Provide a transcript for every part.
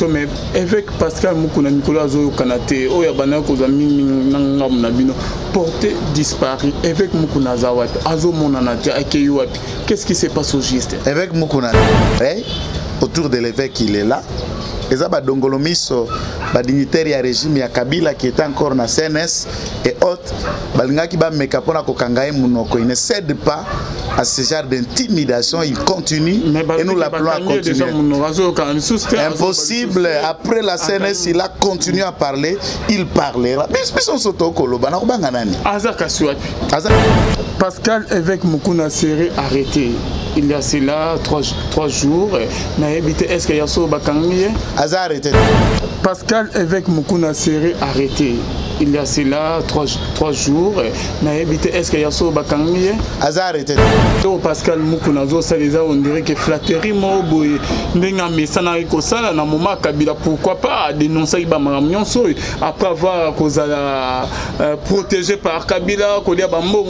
mais avec Pascal Mukuna Nicolas Zoyo Kanate, Oyabana Kozami Nangam Nabino, porté disparu, avec Mukuna Zawat, Azo Monanati, Akeyuapi. Qu'est-ce qui se passe au giste? Avec Mukuna, autour de l'évêque, il est là. Et ça, Dongolomiso, dignitaire et régime ya Kabila qui est encore dans CNS et autres, il ne cède pas à ce genre d'intimidation, il continue et nous l'appelons à continuer. Impossible, après la CNS, il a continué à parler, il parlera. Pascal avec Mukuna Serré arrêté. Il y a cela 3 jours. Est-ce qu'il y a ça arrêté. Pascal avec Mukuna Serré arrêté. Il y a cela 3 jours. Est-ce qu'il y a ça arrêté. Pascal Mukuna Zosaliza, on dirait que flatterie Moboy. Mais ça n'a pas ça na moment Kabila, pourquoi pas dénoncer Bamamionso après avoir protégé par Kabila, Kolia Bambo,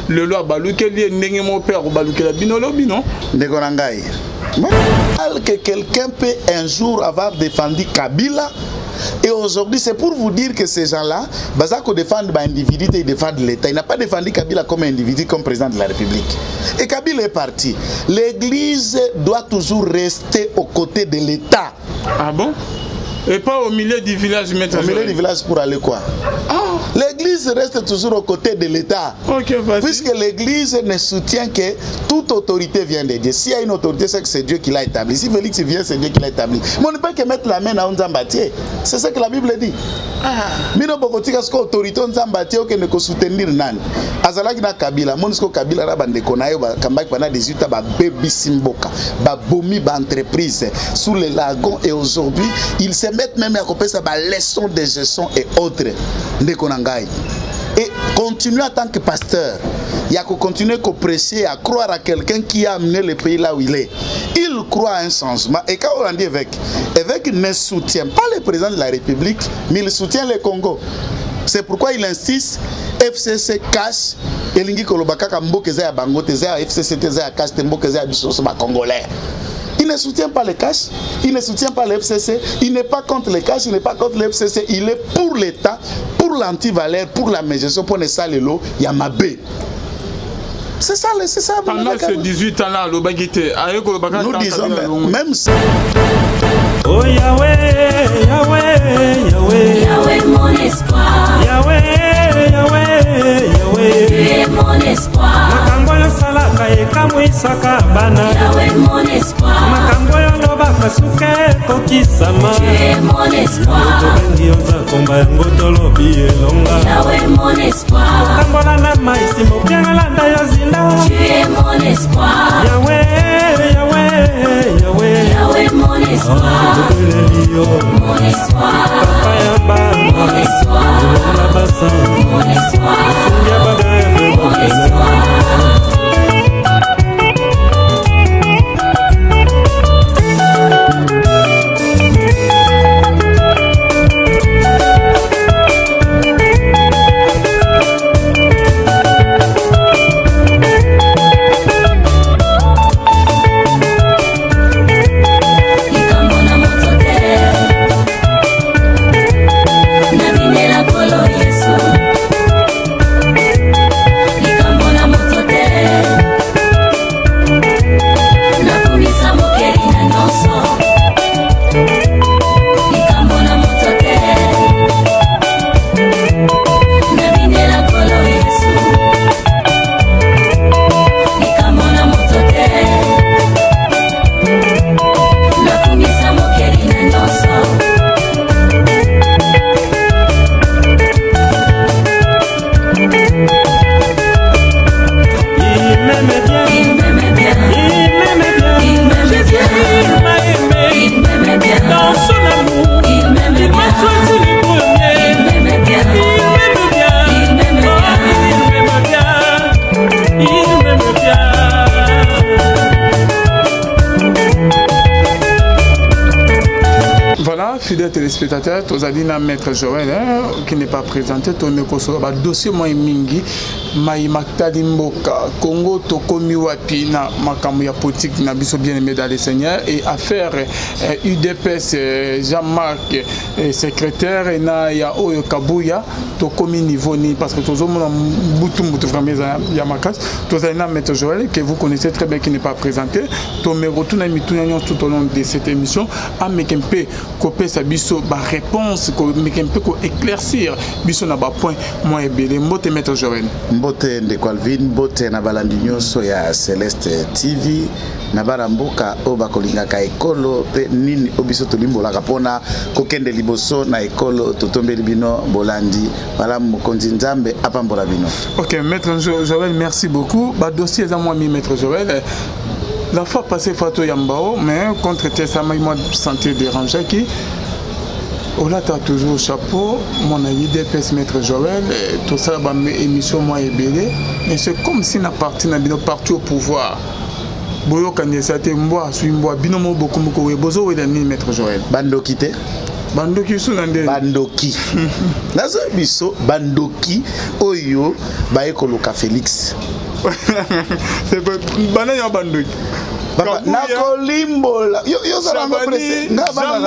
le loi Balouke, n'est mon père ou Balouke la Binolobi, non? Negorangai. Que quelqu'un peut un jour avoir défendu Kabila. Et aujourd'hui, c'est pour vous dire que ces gens-là, Bazako défend l'individu et défend l'État. Il n'a pas défendu Kabila comme individu, comme président de la République. Et Kabila est parti. L'Église doit toujours rester aux côtés de l'État. Ah bon? Et pas au milieu du village, maître. Au milieu du village pour aller quoi? L'Église reste toujours aux côtés de l'État. Okay, puisque l'Église ne soutient que toute autorité vient de Dieu. S'il y a une autorité, c'est que c'est Dieu qui l'a établi. Si Félix vient, c'est Dieu qui l'a établi. Mais on ne peut pas que mettre la main à un Zambatier. C'est ce que la Bible dit. Mino bokotika sko autorité on Zambatier ou que ne ko soutenir nan. Azalaki na Kabila, monsko Kabila ra bande konayo ba kambaki pendant 18 ans ba baby simboka, ba bomi ba entreprise sous les lagons et aujourd'hui, ils se mettent même à copier ça ba leçon de gestion et autres. Ndekonangai. Et continuer en tant que pasteur, il y a que continuer à prêcher, à croire à quelqu'un qui a amené le pays là où il est. Il croit à un changement. Et quand on dit évêque ne soutient pas le président de la République, mais il soutient le Congo. C'est pourquoi il insiste, FCC cache, et l'ingi kolobaka kamboke za ya bangote za FCC za ya cache temboke za ya bisoso ba congolais. Il ne soutient pas les cash, il ne soutient pas le FCC, il n'est pas contre les cash, il n'est pas contre le FCC, il est pour l'État, pour l'antivaleur, pour la mégestion, pour les salelo, Yamabé. C'est ça, c'est ça. Pendant ces 18 ans-là, nous disons même ça. Oh Yahweh, Yahweh, Yahweh, Yahweh mon espoir, Yahweh, Yahweh, Yahweh, tu es mon espoir, makambo yo salaka ekamwisaka bana, Yahweh mon espoir, makambo yo lobaka suke kokisama, tu es mon espoir, tobengi yo nzakomba yango tolobi elonga, Yahweh mon espoir, makambola na maisi mopianga landa yo zinda, tu es mon espoir, Yahweh, Yahweh, Yahweh, Yahweh mon espoir, mon espoir, papa yamba, mon espoir, la basa, mon espoir, sungia bagaye, mon espoir. téléspectateurs, Tozadina Maître Joël, qui n'est pas présenté, Tonekoso, dossier moi mingi, Maïmaktali Mboka, Congo, Tokomi Wapi, na Makamuya politique, na biso bien aimé dans les seigneurs, et affaire UDPS, Jean-Marc, secrétaire, et na ya Oyo Kabuya, Tokomi niveau ni, parce que Tozo mon boutou vraiment Yamakas, Tozadina Maître Joël, que vous connaissez très bien, qui n'est pas présenté, Tomerotuna Mitunion tout au long de cette émission, à Mekempe, Kopé Sabiso, réponse, Mekempe, éclaircir, Biso na ba point, moi et Bélé, Mbote Maître Joël. Mbote de Calvin, Mbote na balandinyo soya Celeste TV, na baramboka oba kolinga ka ekolo pe nini obiso tolimbo la kapona kokende liboso na ekolo totombe libino bolandi bala mokonzi nzambe apambola bino. OK, Maître Joël, merci beaucoup. Ba dossier za moi mi Maître Joël. La fois passée Fato Yambao, mais contre ça m'a senti dérangé qui Ola t'as toujours chapeau, mon ami DPS Maître Joël, tout ça, émission moi est belé, mais c'est comme si n'a parti partout au pouvoir. Boyo Kandesate Mboa, suis Mboa, binomo beaucoup beaucoup, bozo et Maître Joël. Bandoki te? Bandoki sunande. Bandoki. Nazo biso Bandoki oyo baekoloka Félix. C'est pas banaya Bandoki. Nakolimbola. Yo ça va pressé. Ngaba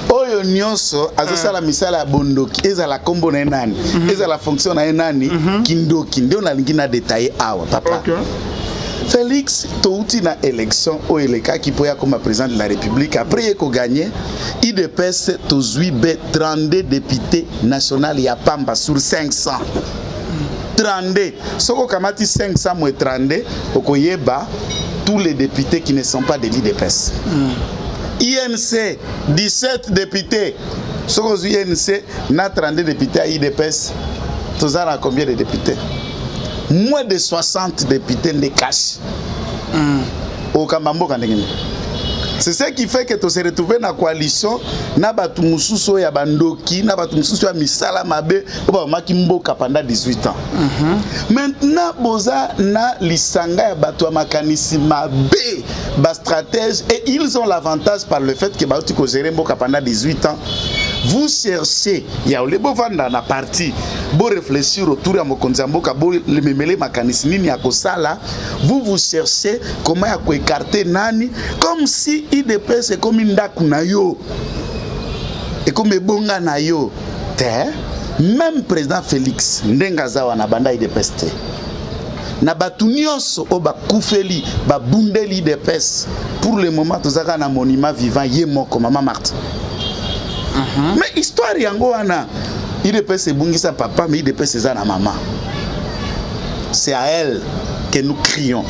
oyo nyonso azosala misala ya bondoki ezala kombo na nani ezala fonction na nani kindoki ndio nalingi na détailler awa papa. Félix touti na élection o eleka ki poya comme président de la République après eko gagné IDPS tozui be 32 députés nationaux ya pamba sur 500 32 soko kamati 500 moins 32 okoyeba tous les députés qui ne sont pas de l'IDPS. INC, 17 députés. Sur INC, na 32 députés à IDPS. Tous à combien de députés? Moins de 60 députés de cash. Au Kamambo Kandengene. C'est ce qui fait que tu se retrouves dans la coalition, na batu mususu ya bandoki, na batu mususu ya misala mabe, oba makimboka pendant 18 ans. Maintenant boza na lisanga ya batu makanisi mabe, ba stratège et ils ont l'avantage par le fait que batu ko gérer mboka pendant 18 ans. Vous cherchez, il y a le beau vendre dans la partie, beau réfléchir autour de Mokonzamboka, beau le memele makanisi nini ya kosala, vous cherchez comment ya ko écarter nani, comme si IDP c'est comme une ndaku na yo, et comme ebonga na yo, même président Félix, ndengazawa na banda IDPS te. Na batu nyonso o ba kufeli, ba bundeli IDPS, pour le moment tozaka na monument vivant ye moko Maman Marthe. Mais histoire yango wana IDPS ebungisa papa mais IDPS eza na maman. C'est à elle que nous crions.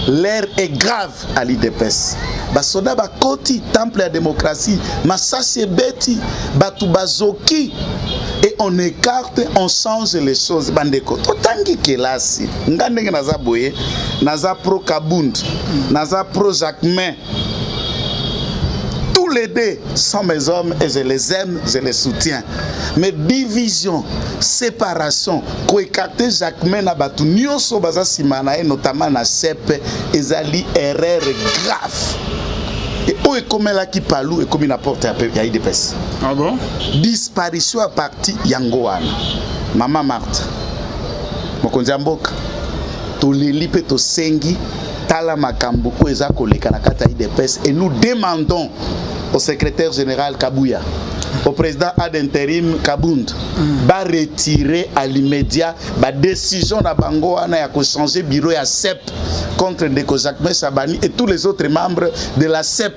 L'air est grave à l'IDPS. Basoda bakoti temple à démocratie, masase beti, batu bazoki et on écarte, on change les choses bandeko. Totangi kelasi. Ngandenge naza boye, naza pro Kabund, naza pro Jacquemain. Les deux sont mes hommes et je les aime, je les soutiens. Mais division, séparation, koekate Jacquemain na batu nyonso baza simana notamment na CEP ezali erreur grave. Et où est comme là qui parle et comme il apporte un peu ya IDPS. Ah bon? Disparition à partir yangoana. Maman Marthe. Mokonzi mboka. To leli pe to sengi tala makambo ko eza koleka na kata IDPS et nous demandons au secrétaire général Kabuya, au président ad intérim Kabund, va retirer à l'immédiat la décision de Bango Ana ya changer bureau à CEP contre Ndeko Jacquemain Sabani et tous les autres membres de la CEP.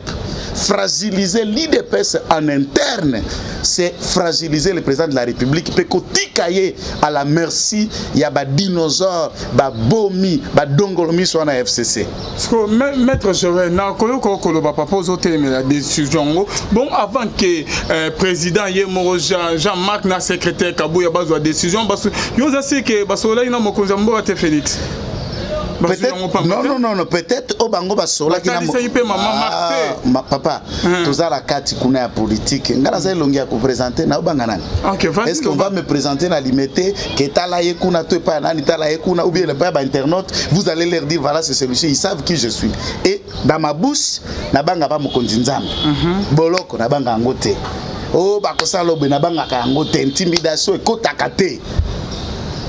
Fragiliser l'IDPS en interne, c'est fragiliser le président de la République. Pekotikaye à la merci, il y a des dinosaures, des bomi, des dongolomi sur la FCC. Maître Joël, na kolo papa pose la décision. Bon, avant que le président Jean-Marc na secrétaire Kabouya bazo la décision, parce que yo aussi que baso là ina mokonzambo ate Félix. Non, peut-être au bango basola qui papa, tous à la carte kuna ya politique. Ngala za longi ya ko présenter na obangana. Est-ce qu'on va me présenter na limité que tala yekuna to pas nani tala yekuna ou bien le pas internaute, vous allez leur dire voilà c'est celui-ci, ils savent qui je suis. Et dans ma bouche na banga pas mokonzi nzambe. Boloko na banga ngote. Oh bakosala obe na banga ka ngote intimidation ekotaka te.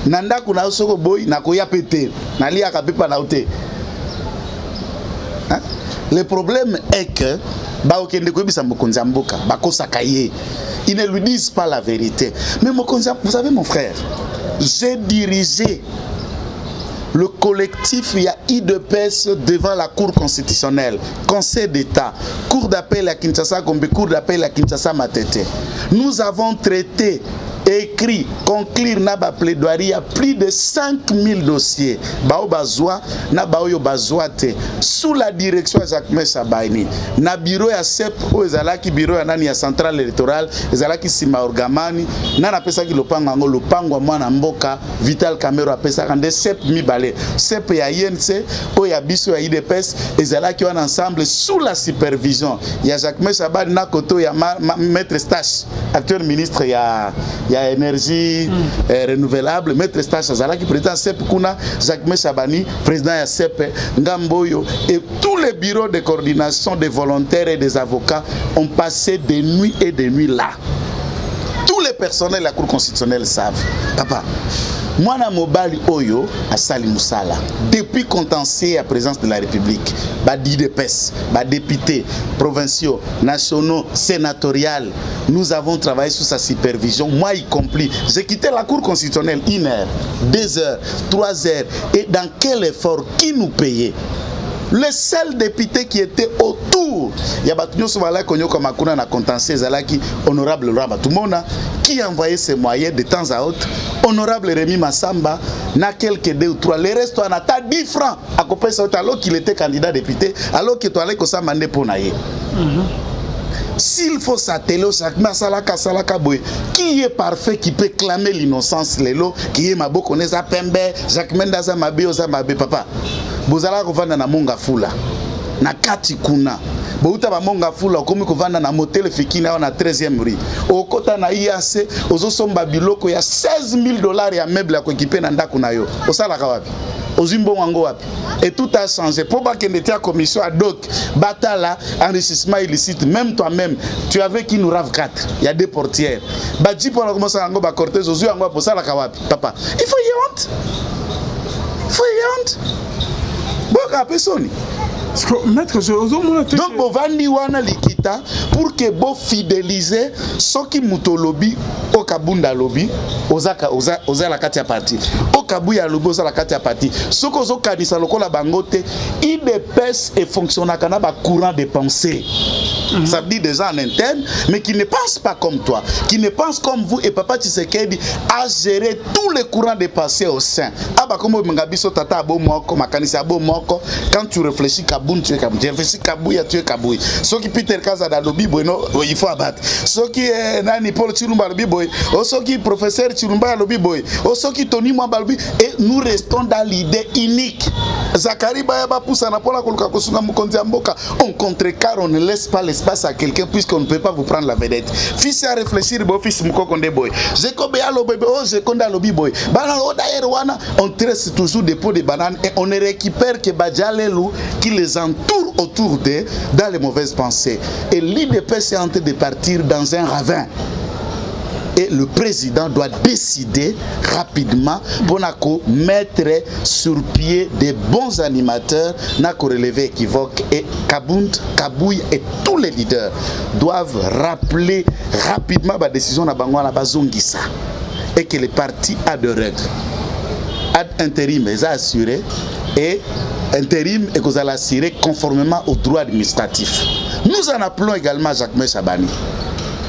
Nanda kuna usoko boy na koya pété na lia ka pepa na ote. Le problème est que baokende ko bisa mokonzi mboka bakosaka ye. Ils ne lui disent pas la vérité. Mais mokonzi, vous savez mon frère, j'ai dirigé le collectif, il y a IDPS devant la Cour constitutionnelle, Conseil d'État, Cour d'appel à Kinshasa, Gombe, Cour d'appel à Kinshasa, Matete. Nous avons traité, écrit, conclure naba plaidoirie à plus de 5000 dossiers. Bao bazwa, na baoyo bazwate, sous la direction de Jacques Meshabaini. Na bureau ya CEP, ou ezalaki bureau ya nani ya centrale électorale, ezalaki sima orgamani, na na pesa ki lopango ngo lopango mwana mboka, Vital Camero apesa kande CEP mi bale. CEP ya INC, ou ya biso ya IDPS, ezalaki wana ensemble sous la supervision. Ya Jacques Meshabaini na koto ya maître Stache, actuel ministre ya énergie renouvelable, maître Stache Azalaki, président CEP Kuna, Jacques Meshabani, président ya CEP Ngamboyo, et tous les bureaux de coordination des volontaires et des avocats ont passé des nuits et des nuits là. Tous les personnels de la Cour constitutionnelle savent. Papa, moi na mobali oyo a sali musala depuis contentieux à présence de la République, ba d'IDPS, ba députés provinciaux, nationaux, sénatoriales, nous avons travaillé sous sa supervision, moi y compris. J'ai quitté la Cour constitutionnelle 1 heure, 2 heures, 3 heures, et dans quel effort qui nous payait? Le seul député qui était autour, il y a Batunyo Sovala Konyoko Makuna na contentieux Zalaki, honorable Raba Tumona, qui envoyait ses moyens de temps à autre, honorable Rémi Massamba, na quelques 2 ou 3. Le reste, on a 10 francs à couper ça alors qu'il était candidat député, alors qu'il était allé comme ça mandé pour naïe. S'il faut s'atteler au Sakma Salaka Salaka Boy, qui est parfait, qui peut clamer l'innocence, Lelo, qui est Mabo Koneza Pembe, Jacques Mendaza Mabe, Ozababe, papa. Bozala kovanda na monga fula na kati kuna bouta ba monga fula komi kovanda na motel fikina na 13e rue okota na IAC ozosomba biloko ya $16,000 ya meuble ya kokipe na ndako na yo osala ka wapi ozimbo wango wapi et tout a changé pour pas qu'il n'était à commission ad hoc batala enrichissement illicite même toi-même tu avais qui nous rave 4 il y a 2 portières badji pour commencer à ngo ba cortège ozu yango posala ka wapi papa il faut y honte boka pesoni maître donc bovandi wana likita pour que bo fidéliser soki mutolobi okabunda lobi oza la kati ya parti okabuya lobi oza la kati ya parti soko zo kanisa lokola bangote IDPS et fonctionnaka na ba courant de pensée. Ça veut dire des gens en interne, mais qui ne pensent pas comme toi, qui ne pensent comme vous. Et Papa Tshisekedi a géré tous les courants de pensée au sein. Quand tu réfléchis Kaboun, tu es Kaboun. Tu réfléchis Kabouya, tu es Kabouya. Ceux qui Peter Kaza dans le Bible, il faut abattre. Ceux qui Nani Paul Chirumba le Bible, ceux qui professeur Chirumba le Bible, ceux qui Tony Mwambalbi, et nous restons dans l'idée unique. Zakari Bayaba Poussana Pola Kolukakosunga Mukonzi Amboka, on contrecarre, on ne laisse pas l'espace à quelqu'un puisqu'on ne peut pas vous prendre la vedette. Fils à réfléchir, fils Mukokonde Boy. On tresse toujours des pots de bananes et on ne récupère que Badjalelou qui les entoure autour d'eux dans les mauvaises pensées. Et l'IDPS est en train de partir dans un ravin. Et le président doit décider rapidement pour mettre sur pied des bons animateurs, relever équivoque. Et Kabound, Kabouy et tous les leaders doivent rappeler rapidement la décision de Bangwana Bazongissa. Et que les partis a de règles. Ad intérim les a assurés et intérim et qu'on a assuré conformément aux droits administratifs. Nous en appelons également Jacques Meshabani.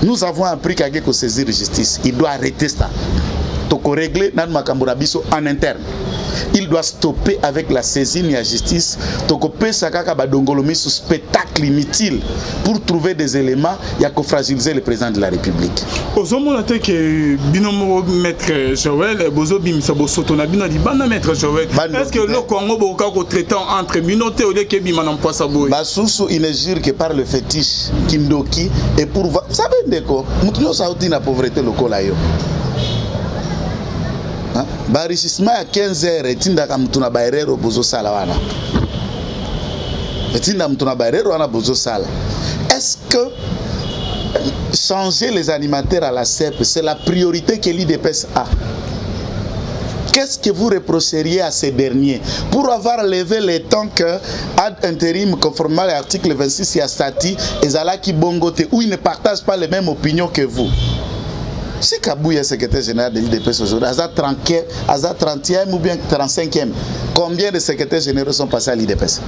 Nous avons appris qu'à saisir la justice. Il doit arrêter ça. Donc régler notre Makambourabiso en interne. il doit stopper avec la saisine et la justice. Tokopé Sakaka Badongolomi sous spectacle inutile pour trouver des éléments il y a qu'à fragiliser le président de la République. Ozomona te que binomo maître Joël bozo bimisa bosoto na bino libana maître Joël. Est-ce que le Congo boka ko traiter entre binoté au lieu que bima na poisa boy? Basusu il ne jure que par le fétiche Kindoki et pour vous savez ndeko mutunyo sauti na pauvreté lokola yo. Barishissement à 15 heures etinda kamtuna baerero bozo sala wana. Etinda mtuna baerero wana bozo sala. Est-ce que changer les animateurs à la CEP, c'est la priorité que l'IDPS a? Qu'est-ce que vous reprocheriez à ces derniers pour avoir levé les temps que ad intérim conformément à l'article 26 et à Stati et Zalaki Bongote où ils ne partagent pas les mêmes opinions que vous? Si Kabouya, secrétaire général de l'IDPS aujourd'hui, à 30e ou bien 35e, combien de secrétaires généraux sont passés à l'IDPS?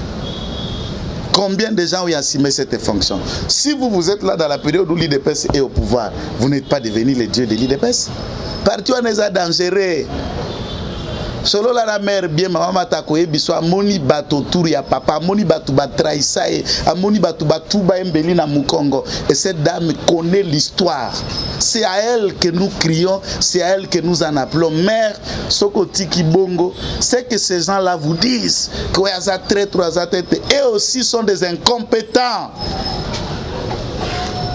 Combien de gens ont assumé cette fonction? Si vous êtes là dans la période où l'IDPS est au pouvoir, vous n'êtes pas devenu le dieu de l'IDPS. Parti on est dangereux. Solo la mère bien maman matako ebiso amoni bato tour ya papa amoni bato batraisa e amoni bato batuba embeli na Mukongo et cette dame connaît l'histoire. C'est à elle que nous crions, c'est à elle que nous en appelons mère Sokoti Kibongo. C'est que ces gens-là vous disent que Oyaza traître, Oyaza tête et aussi sont des incompétents.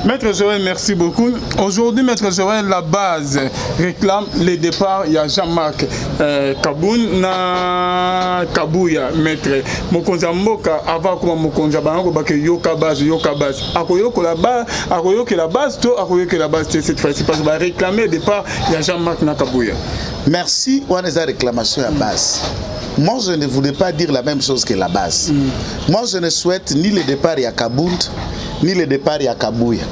Maître Joël, merci beaucoup. Aujourd'hui, Maître Joël, la base réclame le départ. Il y a Jean-Marc Kaboun na Kabouya, Maître Mokonza Mboka, avant comme Mokonza Bango, que Yoka base. Akoyo que la base, cette fois-ci, parce que va réclamer le départ. Il y a Jean-Marc na Kabouya. Merci. On a des réclamations à base. Moi, je ne voulais pas dire la même chose que la base. Moi, je ne souhaite ni le départ à Kabound, ni le départ à Kabouya.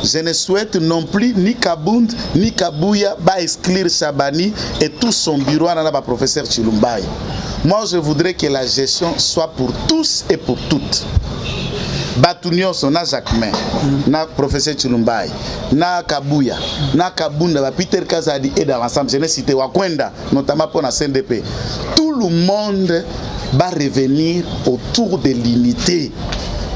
Je ne souhaite non plus ni Kabound, ni Kabouya, exclure Chabani et tout son bureau à la professeur Chilumbaye. Moi, je voudrais que la gestion soit pour tous et pour toutes. Batunyo sona Jacquemin, na professeur Chilumbaye, na Kabouya, na Kabunda, Peter Kazadi et dans l'ensemble, je n'ai cité Wakwenda, notamment pour la CNDP. Tout le monde va revenir autour de l'unité.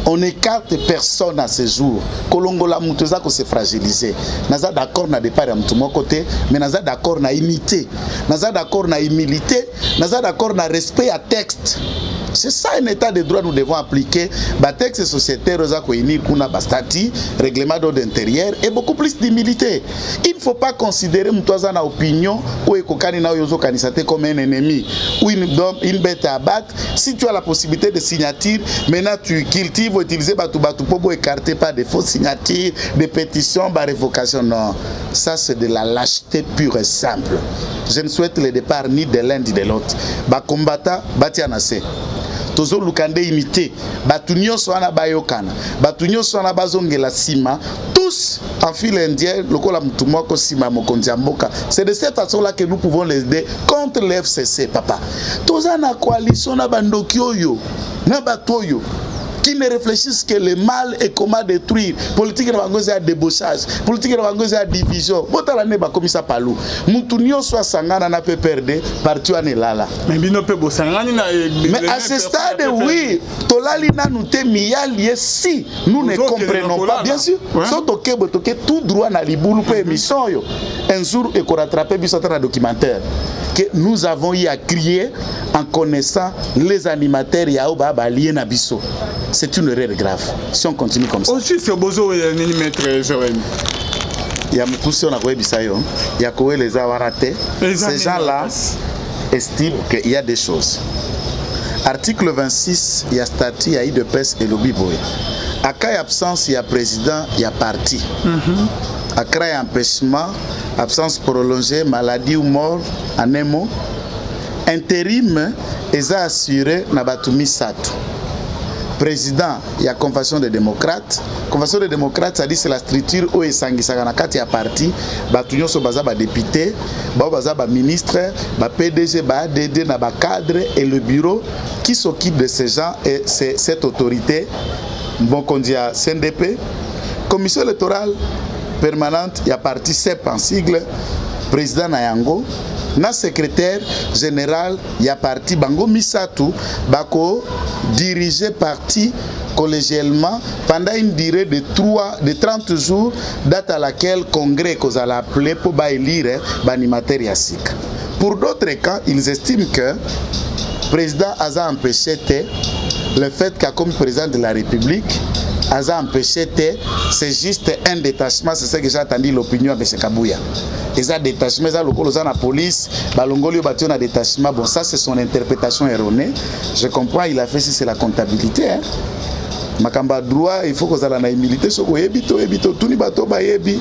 On n'écarte personne à ce jour. Kolongola Moutoza ko se fragiliser. Naza d'accord na départ à mon côté, mais naza d'accord na unité. Naza d'accord na humilité, naza d'accord na respect à texte. C'est ça un état de droit nous devons appliquer. Ba texte sociétaire oza ko unir kuna bastati, règlement d'ordre intérieur et beaucoup plus d'humilité. Il ne faut pas considérer Moutoza na opinion ou ekokani na yozo kanisate comme un ennemi ou une bête à abattre. Si tu as la possibilité de signature, maintenant tu cultives utiliser Batou pour écarter pas de fausses signatures, des pétitions, de révocation. Non, ça c'est de la lâcheté pure et simple. Je ne souhaite le départ ni de l'un ni de l'autre. Ba combattant, batianase. Tozo lukande imité. Batunyo soana bayokana. Batunyo soana bazongela sima. Tous en file indien, lokola mutumoko sima mokonzi mboka. C'est de cette façon-là que nous pouvons les aider contre l'FCC, papa. Toza na coalition na bandokioyo, na batoyo. Qui ne réfléchissent que le mal et comment détruire. Politique de Bangozi à débauchage, politique de Bangozi à division. Botalane ba komisa palou. Moutounio soit sangana na peut perdre, parti en elala. Mais à ce stade, oui, Tolali na nous te miyali si nous ne comprenons pas. Bien sûr, sotoke botoke tout droit na libulu pe émission yo. Un jour et qu'on rattrape bisotara documentaire que nous avons eu à crier en connaissant les animateurs yaoba balien na biso. C'est une erreur grave si on continue comme ça. Aussi, c'est beau de Maître Joël. Il y a beaucoup de choses il y a quoi les avoir ratés. Ces gens-là estiment qu'il y a des choses. Article 26, il y a statut, il y a IDPS et lobby boy. À cas d'absence, il y a président, il y a parti. À cas d'empêchement, absence prolongée, maladie ou mort, en un mot, intérim, ils ont assuré Nabatumi Satou. Président, il y a Convention des démocrates. Convention des démocrates, ça dit c'est la structure où il y a parti, Batunyo so baza ba député, baza ba ministre, ba PDG, ba ADD, na ba cadre et le bureau qui s'occupe de ces gens et cette autorité. Bon qu'on dit à CNDP, commission électorale permanente, il y a parti CEP en sigle, président Nayango, na secrétaire général ya parti bango misatu bako diriger parti collégialement pendant une durée de 30 jours, date à laquelle le congrès qu'on a appelé pour élire l'animateur Yassik. Pour d'autres cas, ils estiment que le président a empêché le fait qu'à comme président de la République, a empêché c'est juste un détachement, c'est ce que j'ai entendu l'opinion de M. Kabouya. Ils ont détachement, ils ont la police, balongoli bâti un détachement. Bon, ça c'est son interprétation erronée. Je comprends, il a fait si c'est la comptabilité. Hein. Makamba droit, il faut que ça la humilité. Tout ni bato ba yebi.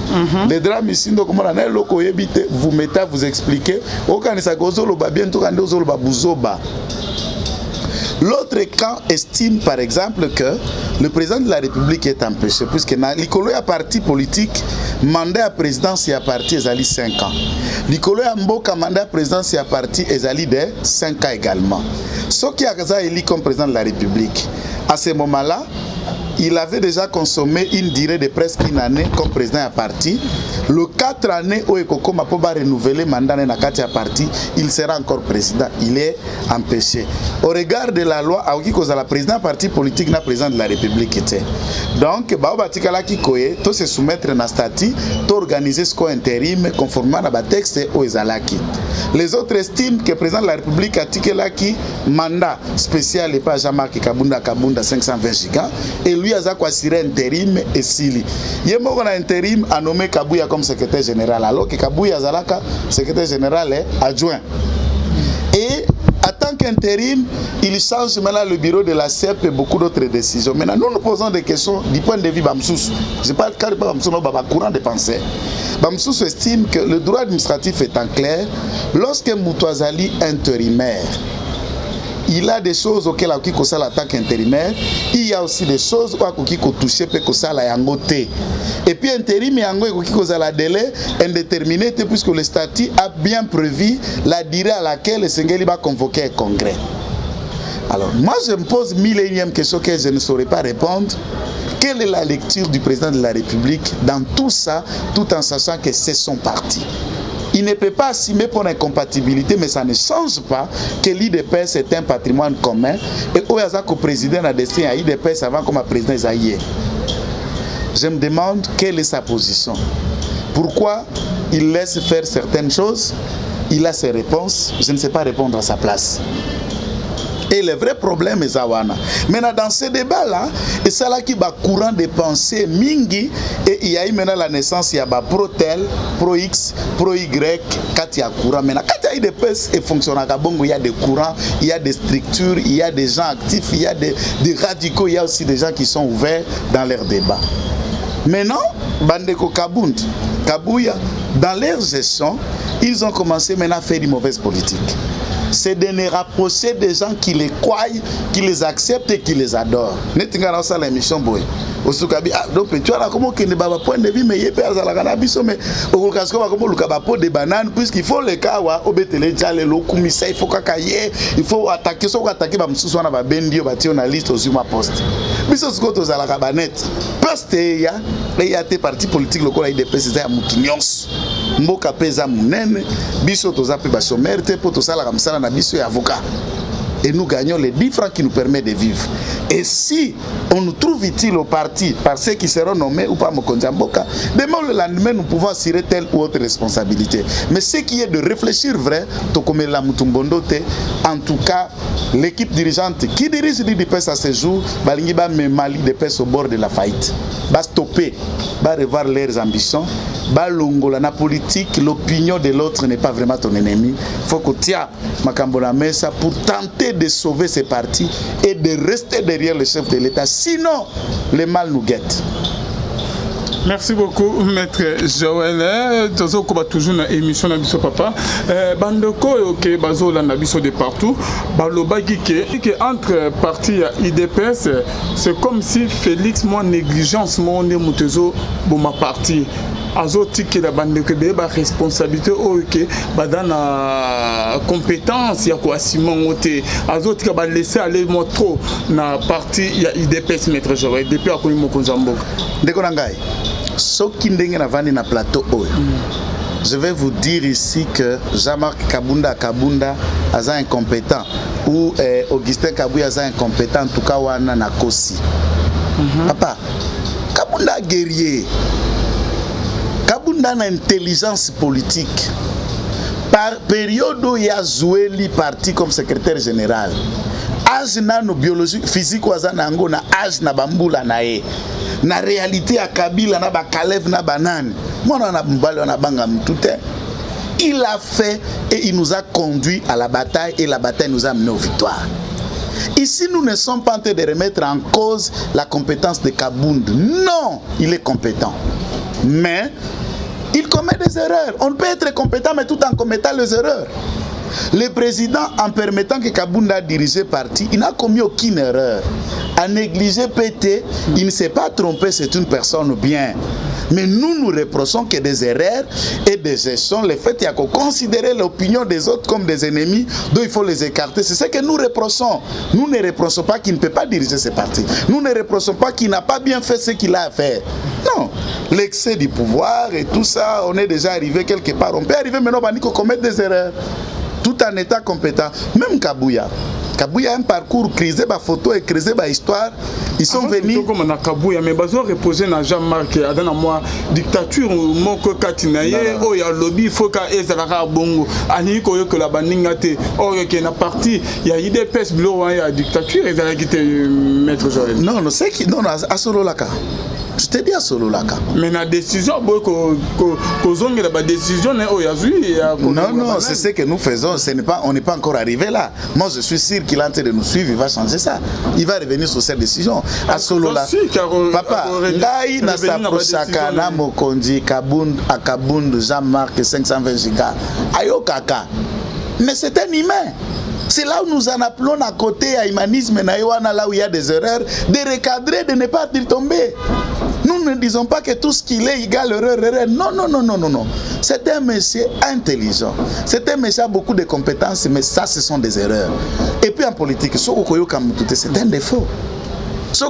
Les drames ici, donc comment on a loko yebite, vous mettez, vous expliquez. Aucun sa gozo lo ba bien, tout quand ozo lo ba buzoba. L'autre camp estime par exemple que le président de la République est empêché, puisque l'Icolo a parti politique, mandat à présidence et à parti ezali 5 ans. L'Icolo a mboka mandat à présidence et à parti ezali de 5 ans également. Ce qui a élu comme président de la République, à ce moment-là, il avait déjà consommé une durée de presque une année comme président à parti. Le 4 années où Ekoko Mapoba renouvelé le mandat dans le parti, il sera encore président. Il est empêché. Au regard de la loi, Aoki Kozala président parti politique na président de la République était. Donc, Baobatikala Kikoye, tout se soumettre dans statut, tout organiser ce qu'on intérim conformément à la texte aux Ezalaki. Les autres estiment que le président de la République a tikelaki mandat spécial et pas Jean-Marc Kabunda 520 gigas et lui a assuré intérim et Sili. Yemo a intérim a nommé Kabouya comme secrétaire général alors que Kabouya Zalaka secrétaire général est adjoint. Et en tant qu'intérim, il change maintenant le bureau de la CEP et beaucoup d'autres décisions. Maintenant, nous nous posons des questions du point de vue Bamsous. Je parle carrément de Bamsous, courant de pensée. Bamsous estime que le droit administratif est en clair. Lorsque Moutouazali intérimaire, il a des choses auxquelles il y a l'attaque intérimaire. Il y a aussi des choses où il y a touché la yangoté. Et puis intérim, il y a la délai indéterminé puisque le statut a bien prévu la durée à laquelle le Sengeli va convoquer un congrès. Alors, moi je me pose 1001e question que je ne saurais pas répondre. Quelle est la lecture du président de la République dans tout ça, tout en sachant que c'est son parti? Il ne peut pas assumer pour incompatibilité, mais ça ne change pas que l'IDPS est un patrimoine commun. Et au président a destiné à l'IDPS avant comme président Isaïe. Je me demande quelle est sa position. Pourquoi il laisse faire certaines choses? Il a ses réponses, je ne sais pas répondre à sa place. Et le vrai problème est Zawana. Maintenant, dans ce débat-là, et c'est là qu'il y a courant de pensée mingi, et il y a eu maintenant la naissance, il y a pro-tel, pro-X, pro-Y, quand il y a courant. Maintenant, quand il y a des PES et fonctionne à Gabongo, il y a des courants, il y a des structures, il y a des gens actifs, il y a des radicaux, il y a aussi des gens qui sont ouverts dans leur débat. Maintenant, Bandeko Kabouya, dans leur gestion, ils ont commencé maintenant à faire des mauvaises politiques. C'est de les rapprocher des gens qui les croient, qui les acceptent et qui les adorent. Netinga dans ça l'émission boy. Osukabi donc tu as comment que ne baba point de vue mais yé père za la cannabis mais au cas comme comment le kababo de banane puisqu'il faut les kawa obetele jale lo kumisa il faut kakaye il faut attaquer ba msusu na ba bendio ba ti na liste aussi ma poste. Biso skoto za la cabanette. Poste ya te parti politique lokola IDPS za mukinyons. Mboka pesa munene biso toza pe ba chômeur te po to sala comme ça na biso ya avocat. Et nous gagnons les 10 francs qui nous permettent de vivre. Et si on nous trouve utile au parti par ceux qui seront nommés ou par Mokonjamboka, demain le lendemain nous pouvons assurer telle ou autre responsabilité. Mais ce qui est de réfléchir vrai, en tout cas, l'équipe dirigeante qui dirige l'IDPS à ce jour, Balingi ba Mali l'IDPS au bord de la faillite. Va stopper, va revoir leurs ambitions, va longola la politique, l'opinion de l'autre n'est pas vraiment ton ennemi. Il faut que tu aies Makambola Mesa pour tenter de sauver ces partis et de rester derrière le chef de l'État. Sinon, le mal nous guette. Merci beaucoup, Maître Joël. Toujours une émission de Biso Papa. Bandoko, ok, Bazo, Biso de partout. Balobagi, que entre partis IDPS, c'est comme si Félix, moi, négligence, mon Moutezo, pour ma partie. Azoti que la bande de ba responsabilité ok ba dans la compétence ya quoi Simon oté azoti que ba laisser aller mo trop na partie ya IDPS Maître Joël depuis akoni Mokonjamboka ndeko na ngai soki ndenge na vandi na plateau oyo je vais vous dire ici que Jean-Marc Kabunda est incompétent ou Augustin Kabouya est incompétent, en tout cas wana na kosi. Papa, Kabunda guerrier, Kabunda a une intelligence politique. Par période où il a joué le parti comme secrétaire général, âge na no biologie physique wazanango na âge na bambula na e na réalité à Kabila na ba Kalev na banane mona na mbali na banga mtute. Il a fait et il nous a conduit à la bataille et la bataille nous a mené aux victoires. Ici, nous ne sommes pas en train de remettre en cause la compétence de Kabunda. Non, il est compétent. Mais il commet des erreurs. On peut être compétent, mais tout en commettant les erreurs. Le président, en permettant que Kabunda dirige le parti, il n'a commis aucune erreur. A négligé PT, il ne s'est pas trompé, c'est une personne bien. Mais nous reprochons que des erreurs et des gestions, le fait qu'il y a qu'on considérer l'opinion des autres comme des ennemis, dont il faut les écarter. C'est ce que nous reprochons. Nous ne reprochons pas qu'il ne peut pas diriger ce parti. Nous ne reprochons pas qu'il n'a pas bien fait ce qu'il a à faire. Non. L'excès du pouvoir et tout ça, on est déjà arrivé quelque part. On peut arriver maintenant à commettre des erreurs, tout en étant compétent. Même Kabouya a un parcours crisé, ma photo et crisé, ma histoire. Ils sont venus. Comme on a Kabouya, mais ils ont reposé dans Jean-Marc, dans moi dictature, moko katinaye, oh il y a lobby, il faut qu'à Ezra Bongo, ani koyo que la baningate, oh il y a une partie, il y a des pes blo, il y a dictature, Ezra qui te maître Joël. Non, non, c'est qui, non, à solo laka. Je te dis à solo laka. Mais la décision, la décision, non, non, c'est ce que nous faisons. On n'est pas encore arrivé là. Moi, je suis sûr qu'il est en train de nous suivre. Il va changer ça. Il va revenir sur cette décision. À solo là. Papa, Ndaï n'a s'approchaka na mokondi à Kabunda Jean-Marc 520 gigas. Ayo kaka. Mais c'est un humain. C'est là où nous en appelons à côté à humanisme, là où il y a des erreurs, de recadrer, de ne pas tomber. Nous ne disons pas que tout ce qu'il est égal erreur. Non, non, non, non, non, non. C'est un monsieur intelligent. C'est un monsieur qui a beaucoup de compétences, mais ça, ce sont des erreurs. Et puis en politique, c'est un défaut. C'est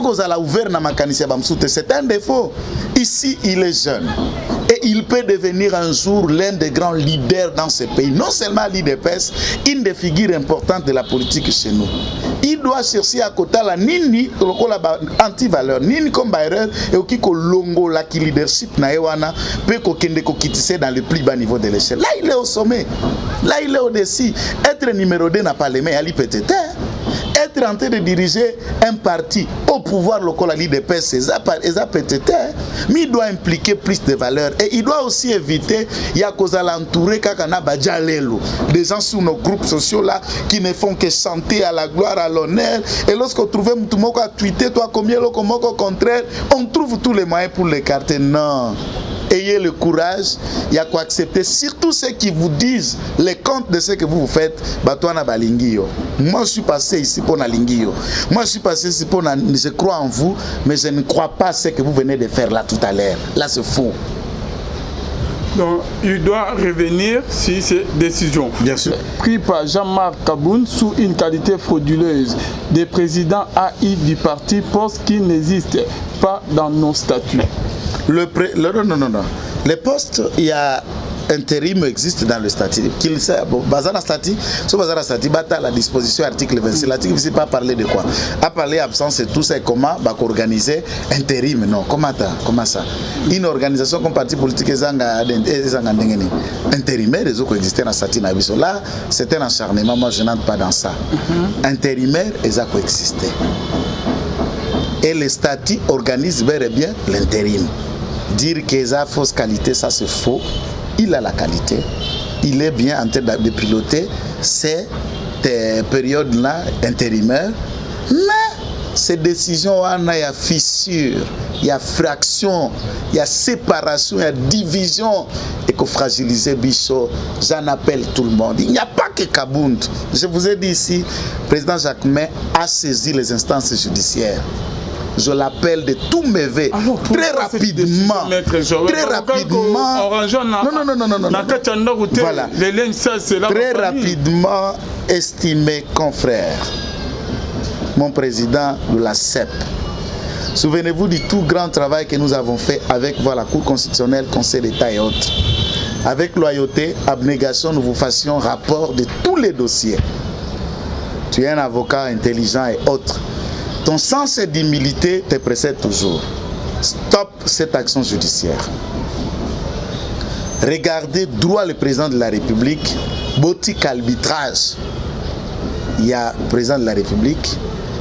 un défaut. Ici, il est jeune. Et il peut devenir un jour l'un des grands leaders dans ce pays. Non seulement l'IDPS, une des figures importantes de la politique chez nous. Il doit chercher à côté la nini, anti-valeur, nini comme erreur, et qui longo la qui leadership na ewana, peut qu'on dans le plus bas niveau de l'échelle. Là, il est au sommet. Là, il est au-dessus. Être numéro 2 n'a pas les mains, il peut-être. Être en train de diriger un parti au pouvoir local à l'IDPS, c'est peut-être, mais il doit impliquer plus de valeurs et il doit aussi éviter, il y a cause à l'entourer des gens sur nos groupes sociaux là qui ne font que chanter à la gloire, à l'honneur. Et lorsqu'on trouve tout le monde à tweeter, toi combien au contraire, on trouve tous les moyens pour l'écarter. Non. Ayez le courage, il y a quoi accepter, surtout ceux qui vous disent les comptes de ce que vous faites. Moi je suis passé ici pour Nalingio. Moi je suis passé ici pour je crois en vous, mais je ne crois pas ce que vous venez de faire là tout à l'heure. Là c'est faux. Donc, il doit revenir sur ces décisions. Bien sûr. Pris par Jean-Marc Kabunda sous une qualité frauduleuse des présidents AI du parti, poste qui n'existe pas dans nos statuts. Non. Les postes, il y a intérim existe dans le statut. Qu'il sait, bazar statut, sur bazar statut, bata la disposition article 26. L'article 26 pas parler de quoi. A parler absence et tout ça comment bah organiser intérim non. Comment ça? Une organisation comme parti politique intérimaire les autres existent dans statut na biso. Là, c'est un acharnement, moi je n'entre pas dans ça. Intérimaire les a coexisté. Et le statut organise bien et bien l'intérim. Dire que ça a fausse qualité, ça c'est faux. Il a la qualité. Il est bien en train de piloter ces périodes-là intérimaires. Mais ces décisions, il y a fissure, il y a fraction, il y a séparation, il y a division. Et que fragiliser Bichot, j'en appelle tout le monde. Il n'y a pas que Kabunda. Je vous ai dit ici, le président Jacquemain a saisi les instances judiciaires. Je l'appelle de tous mes vœux, très rapidement, voilà, très rapidement, estimé confrère, mon président de la CEP. Souvenez-vous du tout grand travail que nous avons fait avec la Cour constitutionnelle, Conseil d'État et autres. avec loyauté, abnégation, nous vous fassions rapport de tous les dossiers. Tu es un avocat intelligent et autre. Ton sens d'humilité te précède toujours. Stop cette action judiciaire. Regardez droit le président de la République, boutique arbitrage. Il y a le président de la République,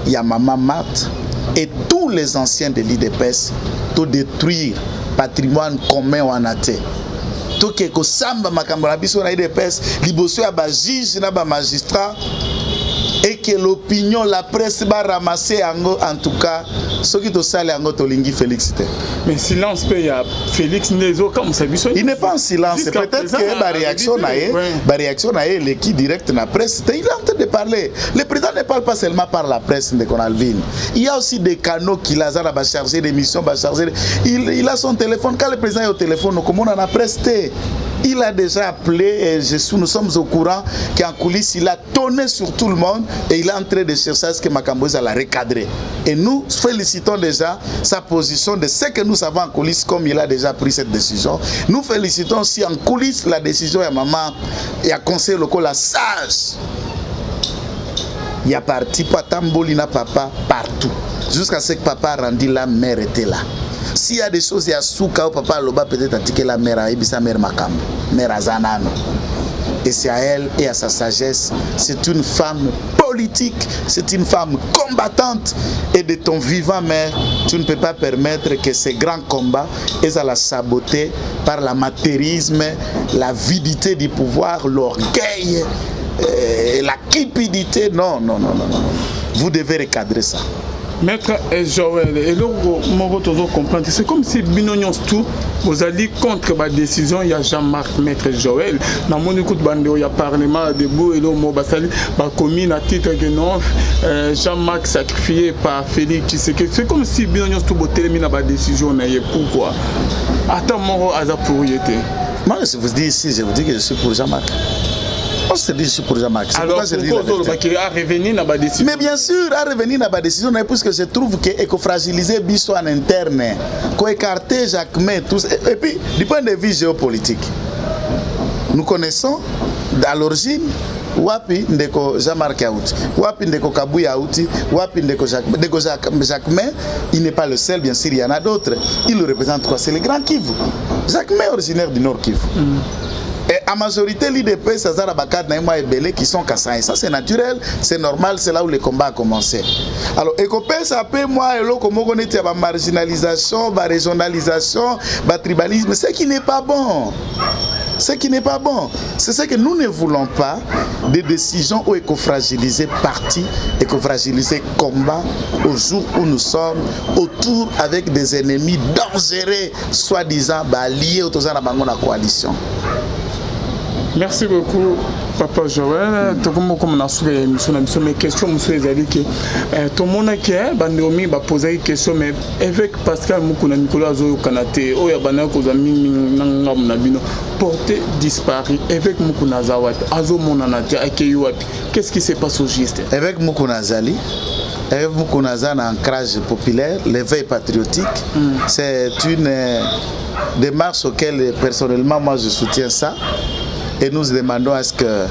il y a Maman Marthe et tous les anciens de l'IDPS pour détruire le patrimoine commun en athée. Tout ce qui est samba makambonabiso na IDPS, liboso ya ba juge na ba magistrat. Et que l'opinion, la presse va ramasser en tout cas ce qui te sale en Tolingi Félix. Mais silence paye à Félix Nezo comme ça. Il n'est pas en silence. Peut-être que la réaction est l'équipe directe de la presse. Il est en train de parler. Le président ne parle pas seulement par la presse de Conalvin. Il y a aussi des canaux qu'il a chargé d'émissions, il a son téléphone. Quand le président est au téléphone, comment on a presté? Il a déjà appelé et nous sommes au courant qu'en coulisses, il a tonné sur tout le monde et il est en train de chercher à ce que Makamboza l'a recadré. Et nous félicitons déjà sa position de ce que nous savons en coulisses comme il a déjà pris cette décision. Nous félicitons aussi en coulisses la décision de maman et à conseil local la sage. Il y a parti pour Tambolina papa partout. Jusqu'à ce que papa rendit la mère était là. S'il y a des choses, il y a Souka ou papa Loba peut-être attiquer la mère, et sa mère Makambo, mère Azanano. Et c'est à elle et à sa sagesse. C'est une femme politique, c'est une femme combattante. Et de ton vivant, mère, tu ne peux pas permettre que ces grands combats aient à la saboter par l'amateurisme, la vidité du pouvoir, l'orgueil, la cupidité. Non, non, non, non, non. Vous devez recadrer ça. Maître Joël, et là, on comprend, c'est comme si Binonions tout, vous allez contre la décision, il y a Jean-Marc, Maître Joël, dans mon écoute, il y a Parlement debout, et là, on commune à titre de non, Jean-Marc sacrifié par Félix, c'est comme si Binonions tout, vous terminez la décision, pourquoi? Attends, mon hasard pour y être. Moi, je vous dis ici, je vous dis que je suis pour Jean-Marc. On se dit pour Jean-Marc. Alors, pourquoi à revenir dans la décision? Mais bien sûr, à revenir dans la décision, puisque je trouve que fragiliser Bisso en interne, qu'écarter Jacquemin, tous. Et puis, du point de vue géopolitique, nous connaissons à l'origine Wapi Ndeko Jean-Marc Aouti, Wapi Ndeko Kabouya Aouti, Wapi Ndeko Jacquemin, il n'est pas le seul, bien sûr, il y en a d'autres. Il le représente quoi? C'est le Grand Kivu. Jacquemin originaire du Nord Kivu. Et à majorité, l'IDP, c'est Zarabakad, Naïma et Belé qui sont Kassaï. Ça, c'est naturel, c'est normal, c'est là où le combat a commencé. Alors, Ekopé, ça peut, moi, et là, comme on connaît, il y a la marginalisation, la régionalisation, le tribalisme, ce qui n'est pas bon. Ce qui n'est pas bon. C'est ce que nous ne voulons pas, des décisions où éco-fragiliser parti, éco-fragiliser combat, au jour où nous sommes autour avec des ennemis dangereux, soi-disant liés autour de la coalition. Merci beaucoup, Papa Joël. Tout le monde a posé mes questions, monsieur Ezali, tout le monde a posé des questions, mais avec Pascal Moukouna, Nicolas Zoyo Kanate, Oya Bana Kozami Nangam Nabino, porté disparu, avec Moukouna Zawat, Azo Monanate, Akeyouapi. Qu'est-ce qui se passe au geste? Avec Moukouna Zali, avec Moukouna Zan, un ancrage populaire, l'éveil patriotique, c'est une démarche auquel personnellement moi je soutiens ça. Et nous demandons à ce que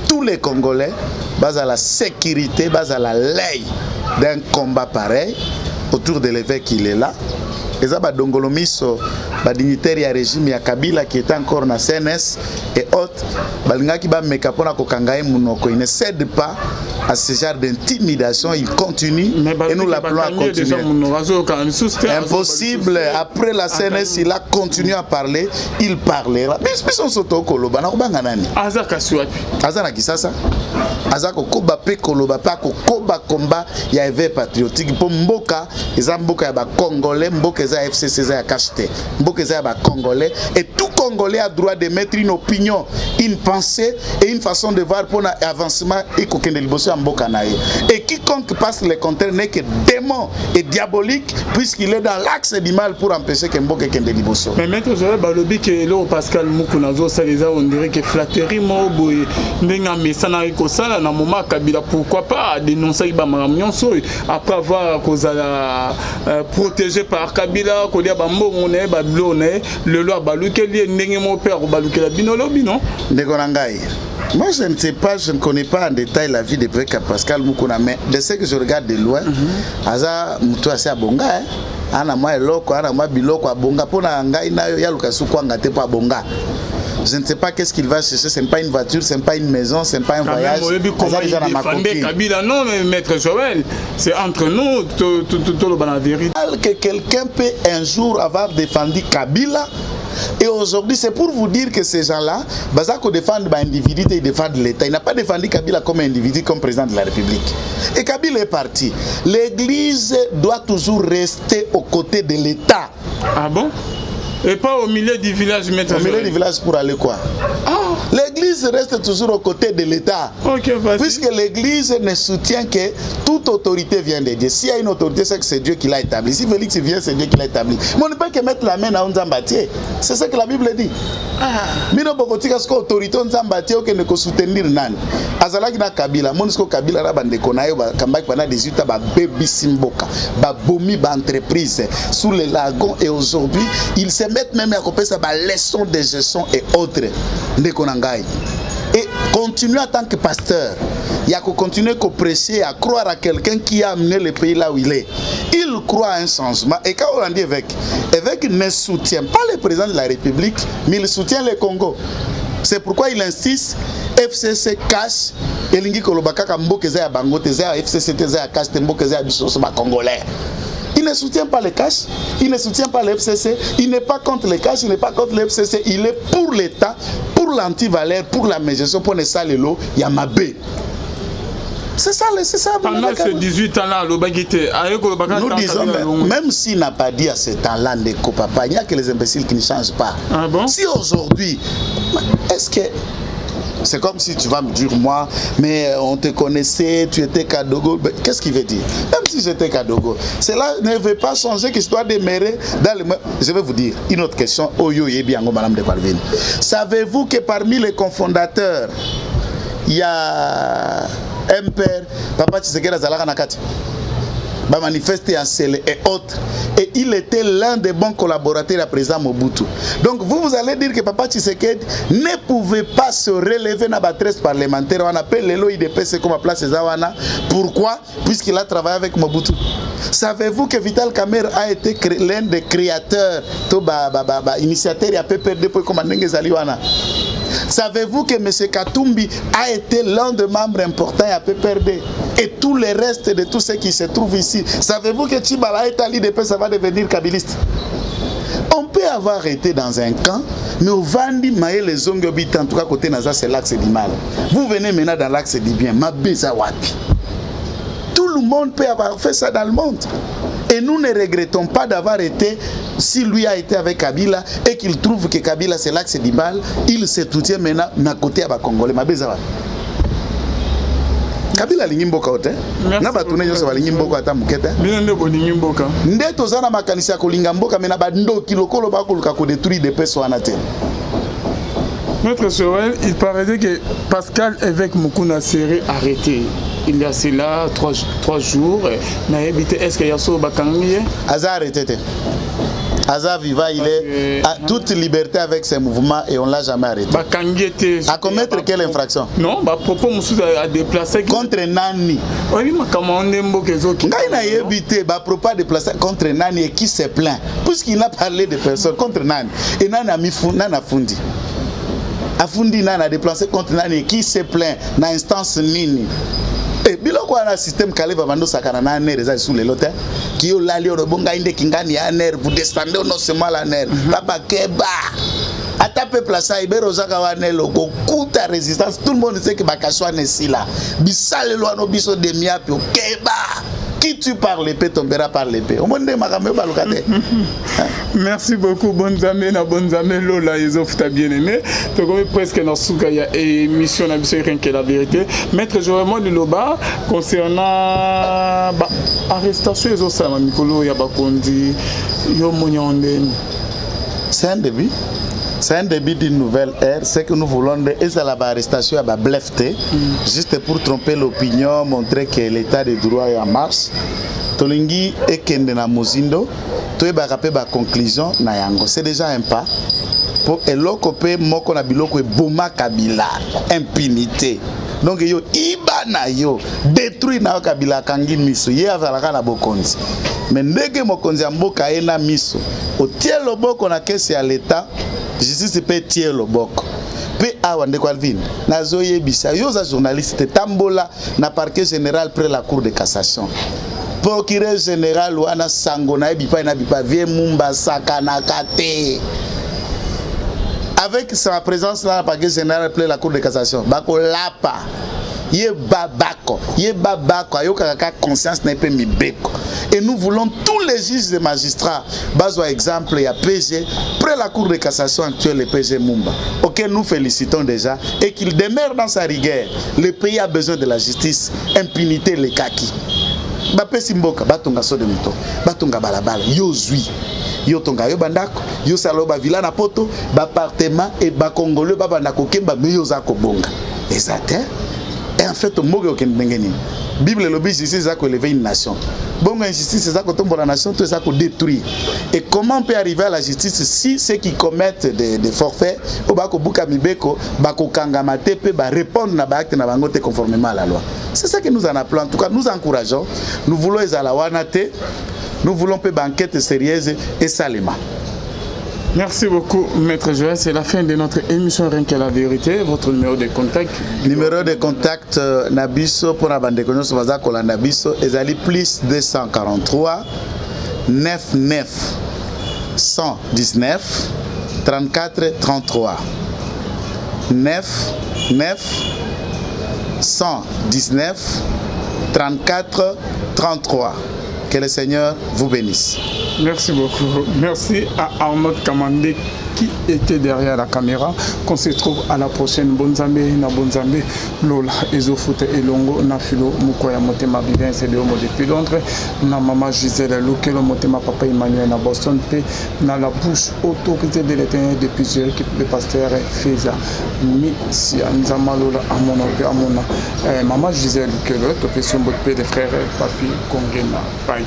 tous les Congolais, basent à la sécurité, basent à la lei d'un combat pareil, autour de l'évêque qui est là. Et ça, Dongolomiso, dignitaire du régime ya Kabila qui est encore dans CNS et autres, il ne cède pas à ce genre d'intimidation, il continue et nous l'appelons à continuer. Impossible, après la CNS, il a continué à parler, il parlera. Mais on s'auto koloba, na kubanga nani? Azaka Swati. Azana Kisasa. Azako koba pe koloba pa ko koba combat ya éveil patriotique pour mboka, eza mboka ya ba Congolais, mboka eza FCC eza ya KHT, mboka eza ya ba Congolais et tout Congolais a droit de mettre une opinion, une pensée et une façon de voir pour l'avancement et kokende liboso. Et quiconque passe le contraire n'est que démon et diabolique puisqu'il est dans l'axe du mal pour empêcher que Mboka kende liboso. Mais maître Joël balobi que là Pascal Moukunazo ça les a on dirait que flatterie mo boy ndenga mesana ko sala na moment Kabila pourquoi pas dénoncer ba nyonso après avoir kozala protégé par Kabila Kabila kolia bambongo na bablo na le loi balukeli ndenge mo père balukela bino lobi non ndeko na ngai. Moi, je ne sais pas, je ne connais pas en détail la vie de Président Pascal Mukuna, mais de ce que je regarde de loin, Aza Moutou assez abonga, ana moi eloko, ana moi biloko abonga, pona ngai na yo ya lukasu kwa ngate pa abonga. Je ne sais pas qu'est-ce qu'il va chercher, ce n'est pas une voiture, ce n'est pas une maison, ce n'est pas un voyage. Kabila, non, mais maître Joël, c'est entre nous, tout le bon la vérité. Que quelqu'un peut un jour avoir défendu Kabila. Et aujourd'hui, c'est pour vous dire que ces gens-là, Bazako défendent l'individu et défendent l'État. Il n'a pas défendu Kabila comme individu, comme président de la République. Et Kabila est parti. L'Église doit toujours rester aux côtés de l'État. Ah bon? Et pas au milieu du village, maître. Au milieu du village pour aller quoi? L'église reste toujours aux côtés de l'État. Okay, puisque l'église ne soutient que toute autorité vient de Dieu. S'il y a une autorité, c'est que c'est Dieu qui l'a établi. Si Félix vient, c'est Dieu qui l'a établi. Mais on ne peut que mettre la main à Nzambatié. C'est ce que la Bible dit. Mino bokotika sko autorité Nzambatié ou que ne ko soutenir nan. Azalaki na Kabila, monisko Kabila na bande konayo ba kambaki pana 18 ba baby simboka, ba bomi ba entreprise sous les lagons et aujourd'hui, ils se mettent même à copier ça ba leçon de gestion et autres. Et continuer en tant que pasteur, il y a qu'à continuer à prêcher, à croire à quelqu'un qui a amené le pays là où il est. Il croit à un changement. Et quand on dit évêque ne soutient pas le président de la République, mais il soutient le Congo. C'est pourquoi il insiste, FCC cache, et l'ingi kolobaka kamboke za ya bangote za FCC za ya cache temboke za ya bisoso ba congolais. Il ne soutient pas les cash, il ne soutient pas le FCC, il n'est pas contre les cash, il n'est pas contre le FCC, il est pour l'État, pour l'antivaleur, pour la mégestion, pour les salelo, Yamabé. C'est ça, c'est ça. Pendant ces 18 ans-là, nous disons, même s'il n'a pas dit à ce temps-là, papa, il n'y a que les imbéciles qui ne changent pas. Ah bon? Si aujourd'hui, est-ce que... C'est comme si tu vas me dire, moi, mais on te connaissait, tu étais Kadogo. Qu'est-ce qu'il veut dire? Même si j'étais Kadogo, cela ne veut pas changer que je dois demeurer dans le... Je vais vous dire une autre question. Madame de Parvin. Savez-vous que parmi les cofondateurs, il y a un père, Papa Tshisekedi Azalaka Nakati, manifester en Sele et autres. Et il était l'un des bons collaborateurs à président Mobutu. Donc vous allez dire que Papa Tshisekedi ne pouvait pas se relever dans la tresse parlementaire. On appelle les lois IDPC comme à place Zawana. Pourquoi? Puisqu'il a travaillé avec Mobutu. Savez-vous que Vital Kamerhe a été l'un des créateurs, initiateurs à PPRD pour commander Zaliwana? Savez-vous que M. Katumbi a été l'un des membres importants à PPRD et tout le reste de tous ceux qui se trouvent ici? Savez-vous que Tchibala est à l'IDP, ça va devenir kabiliste? On peut avoir été dans un camp, mais au Vandi, Maé, les Zongobit, en tout cas côté Naza, c'est l'axe du mal. Vous venez maintenant dans l'axe du bien, Mabeza Wapi. Tout le monde peut avoir fait ça dans le monde. Et nous ne regrettons pas d'avoir été, si lui a été avec Kabila et qu'il trouve que Kabila c'est l'axe du mal, il se soutient maintenant à côté à Congolais. Kabila lingimboka ote na batune nyonso balingimboka ata mukete binende bolingimboka nde tozana makanisi ya kolinga mboka mena bandoki lokolo bakoluka ko détruire des personnes wana te. Maître Joël, il paraît que Pascal Évêque Mukuna serait arrêté. Il y a cela 3 jours. Est-ce qu'il y a ça au Bakangi? Aza arrêté. Aza Viva, il est à toute liberté avec ses mouvements et on ne l'a jamais arrêté. À commettre quelle infraction? Non, propos à déplacer. Contre Nani. Oui, mais comment on aime beaucoup les autres? Il a évité, propos à déplacer contre Nani et qui s'est plaint. Puisqu'il a parlé de personnes contre Nani. Et Nani a mis Nana Fundi. Afundi Nana a déplacé contre Nani qui s'est plaint dans l'instance Nini. Et biloko na système Kaleva Bando Sakana na ner za sous les lotin qui yo lali ono bonga inde kingani ya ner vous descendez no seulement la ner papa keba ata peuple ça ibero zaka wa ner loko kuta résistance tout le monde sait que bakaswa nesi là bisale lo no biso de miapi keba qui tu par l'épée tombera par l'épée. Merci beaucoup, bonnes amis, Lola, ils offrent ta bien-aimé. Tu connais presque dans ce cas, il y a émission rien que la vérité. Maître Joël de Loba, concernant l'arrestation des Osama Mikolo, Yabakondi, Yomonyonden. C'est un début. C'est un début d'une nouvelle ère. Ce que nous voulons, et c'est l'arrestation à Blefte, juste pour tromper l'opinion, montrer que l'état de droit est en marche. Tolingi et Kende na Mozindo, toi rappeler la conclusion na yango. C'est déjà un pas. Pour elokopé moko na biloko e boma kabila, impunité. Donc yo ibana yo détruit na kabila kangi miso ye azalaka na bokonzi. Mais ndenge mokonzi ya mboka ena miso, otie loboko na kesi ya l'état. Justice peut tirer le bok. Pe awa ndeko Alvin nazoye bisa yo za journaliste tambola na parquet général près la cour de cassation. Procureur général wana sango na bipa na bipa vie mumba sakana kate. Avec sa présence là, la parquet général près la cour de cassation. Bako lapa. Ye babako, ayo kaka conscience n'est pas mi beko. Et nous voulons tous les juges et magistrats, baso exemple, il y a PG, près la cour de cassation actuelle, le PG Mumba, auquel nous félicitons déjà, et qu'il demeure dans sa rigueur. Le pays a besoin de la justice, impunité, les kaki. Bape Simboka, batonga so de mito, batonga balabala, yo zui. Yo tonga yo bandako, yo saloba villa na poto, ba appartement et ba congolais ba bandako kemba meyo za ko bonga. Exact. Et en fait, la Bible le dit justice c'est élever une nation. Bon, injustice c'est ça que tombe la nation, tout ça qu'on détruit. Et comment on peut arriver à la justice si ceux qui commettent des forfaits, au bako buka mibeko, bako kangamate pe ba répondre na ba acte na bangote conformément à la loi. C'est ça que nous en appelons. En tout cas, nous encourageons. Nous voulons ezala wanate. Nous voulons peu banquette sérieuse et salima. Merci beaucoup, Maître Joël. C'est la fin de notre émission Rien que la vérité. Votre numéro de contact. Numéro de contact Nabiso pour la bande de connaissances Vaza Kolanda Biso. Ezali plus 243 99 119 34 33 9 119 34 33. Que le Seigneur vous bénisse. Merci beaucoup. Merci à Arnaud Kamandé qui était derrière la caméra. Qu'on se trouve à la prochaine. Bonzambe, na Bonzambe, Lola, Ezofute, Elongo, Nafilo, Mukoya, Motema, Vivien, c'est le mot depuis Londres. Na maman Gisèle, Lokelo, Motema, Papa Emmanuel, na Boston, P, na la bouche autorité de l'Éternel de plusieurs équipes de pasteurs, Feza, Missia, Nzama, Lola, Amona, Amona, maman Gisèle, Lokelo, Topession, Botpe, les frères, Papi, Kongena, Bye.